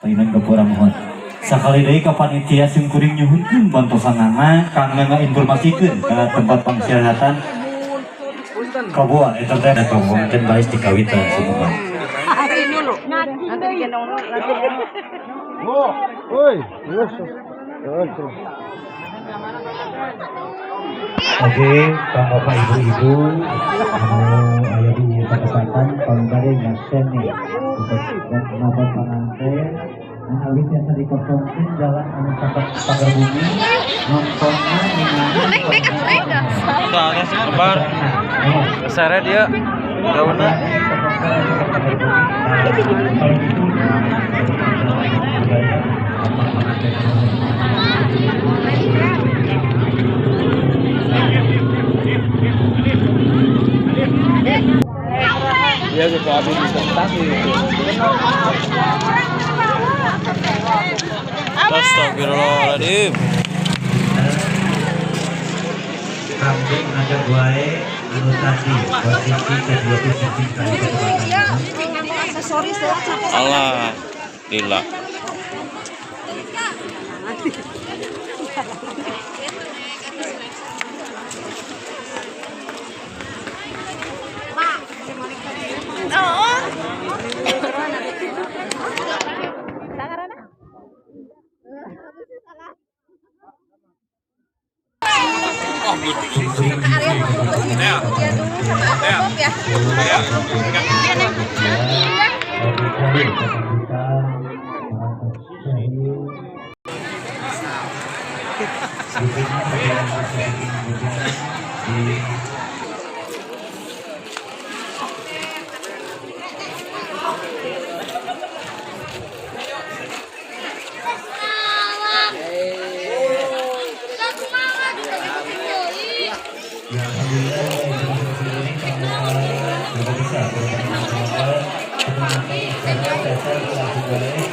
Painan gapura mohon. Sakali deui ka panitia sing kuring nyuhunkeun bantosanana kangge ngainformasikeun ka tempat pengsirahatan Kabua eta teh kabua teh baris dikawitan semua. Nanti digendong nanti. Oh, oi, Oke, Bapak Ibu-ibu, ayah di kesempatan pemberi ngasen nih untuk nonton pengantin. Awit yang tadi kosongin jalan anak pagar bumi nontonnya dengan soalnya sebar besarnya dia daunnya. Iya gitu habis disentak gitu. Astagfirullahaladzim. kambing ada buaya anu tadi posisi kedua posisi kali kesempatan. Allah gila.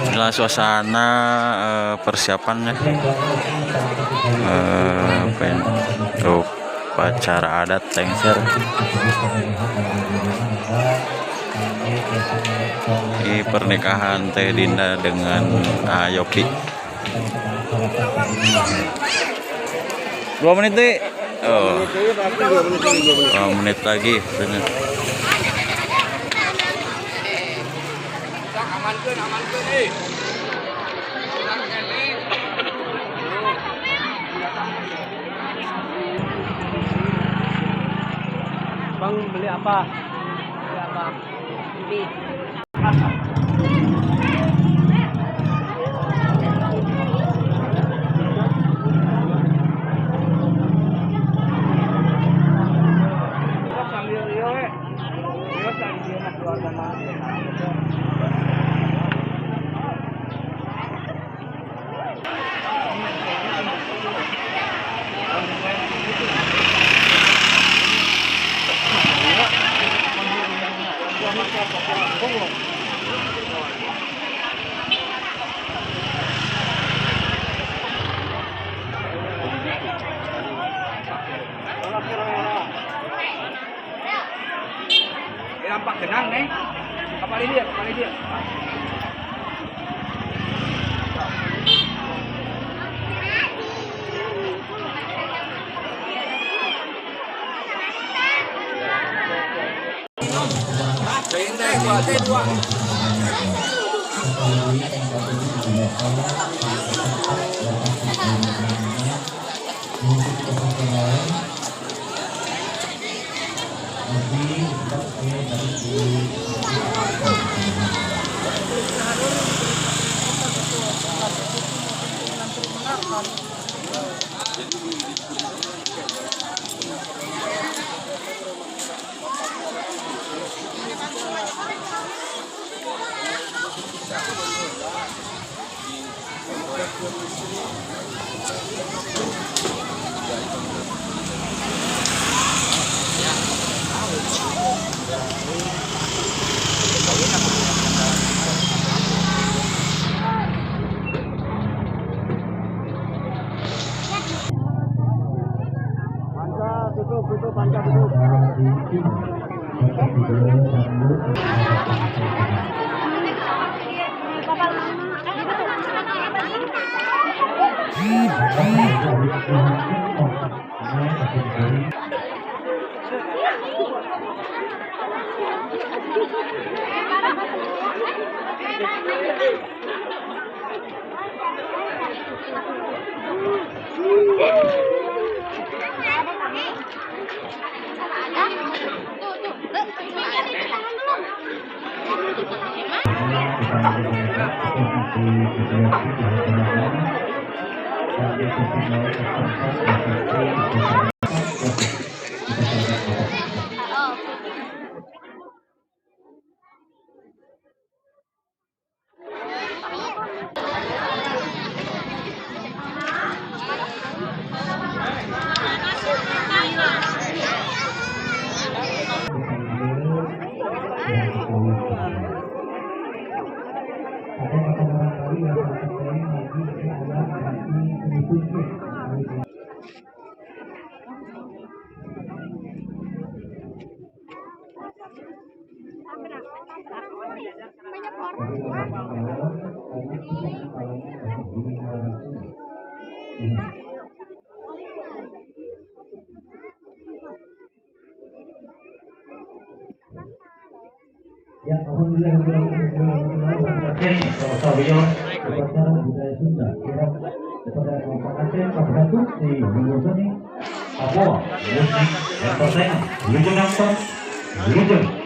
Inilah suasana persiapannya untuk upacara adat lengser di pernikahan Teh Dinda dengan Yopi. 2 menit deh. Oh, 2 menit lagi. Bener. Bang beli apa? Beli apa? Beli. Sambil Rio, Rio sambil nak keluarga mah. Nampak tenang nih. Kapal dia. Tutup, panca tutup. Ya, alhamdulillah upacara budaya Sunda kepada masyarakat Aceh pada di minggu ini Papua musik entertainment Wilujeng Nonton Wilujeng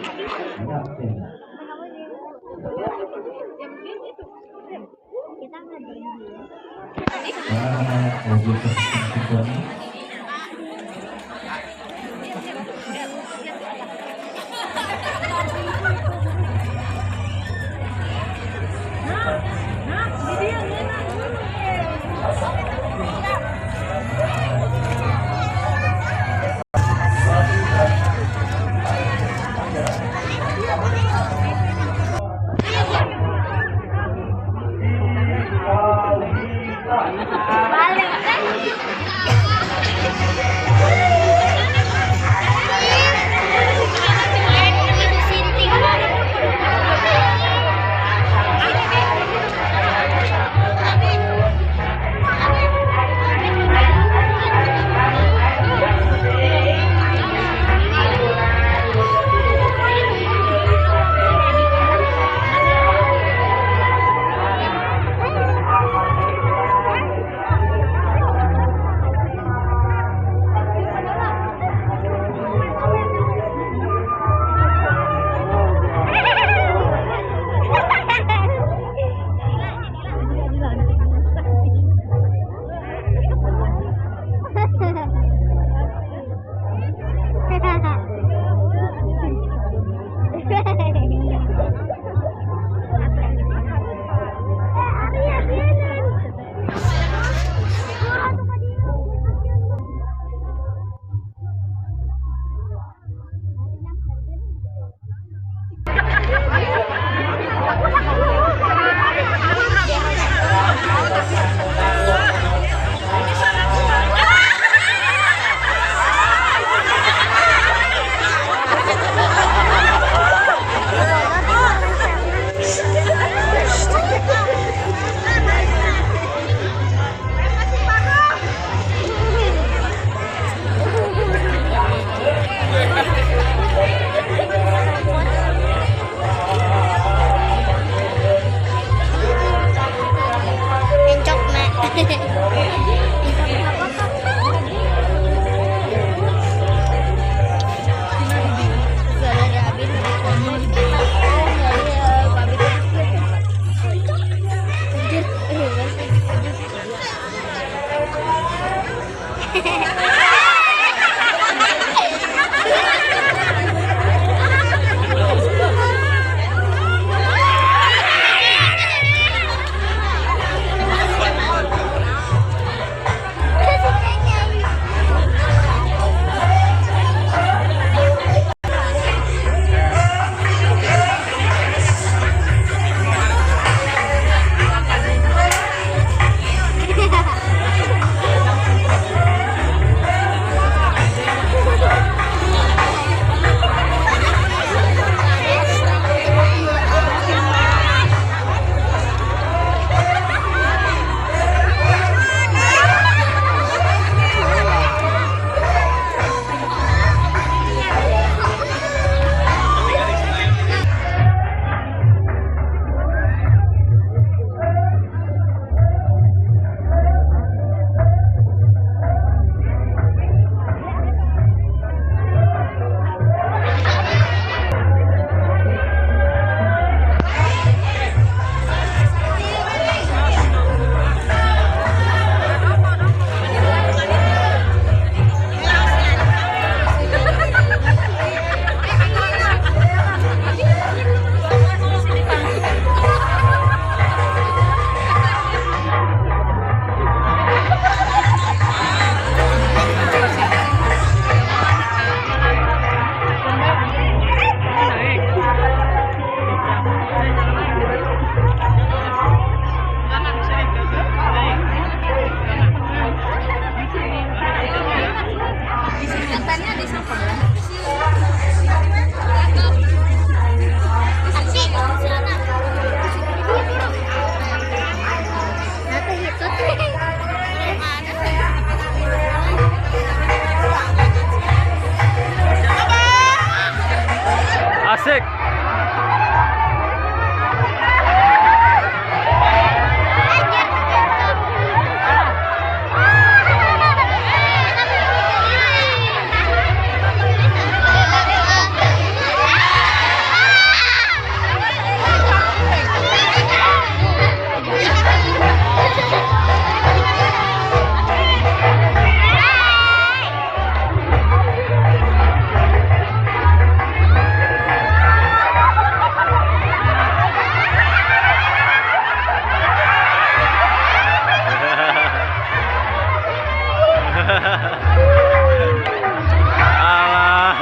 Alah.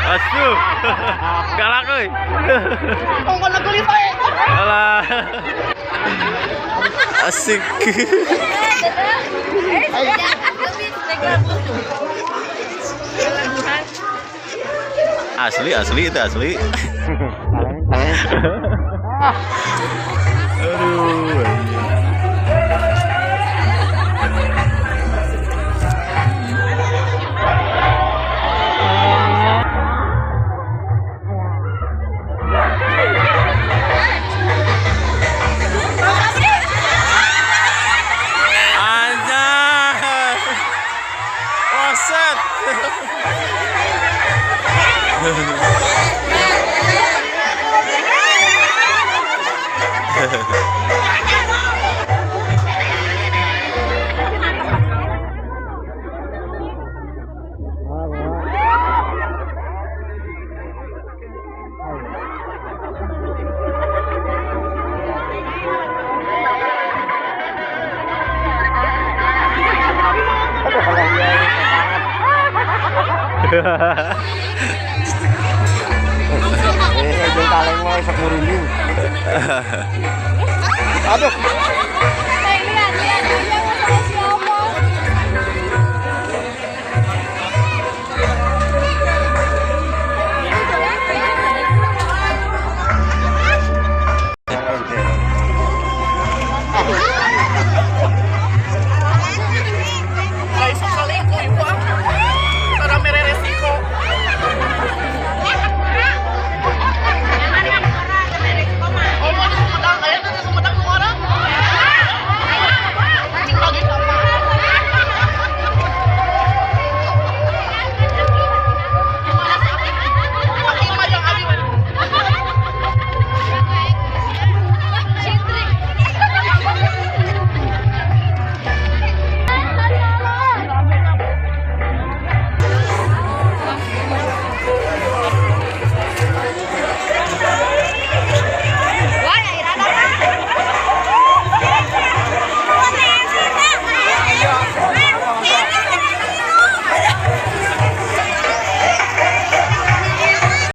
Asuh. Galak euy. Alah. Asik. Asli itu asli. Aduh. Anjay. Oset. Kaleng mau 10.000. Aduh.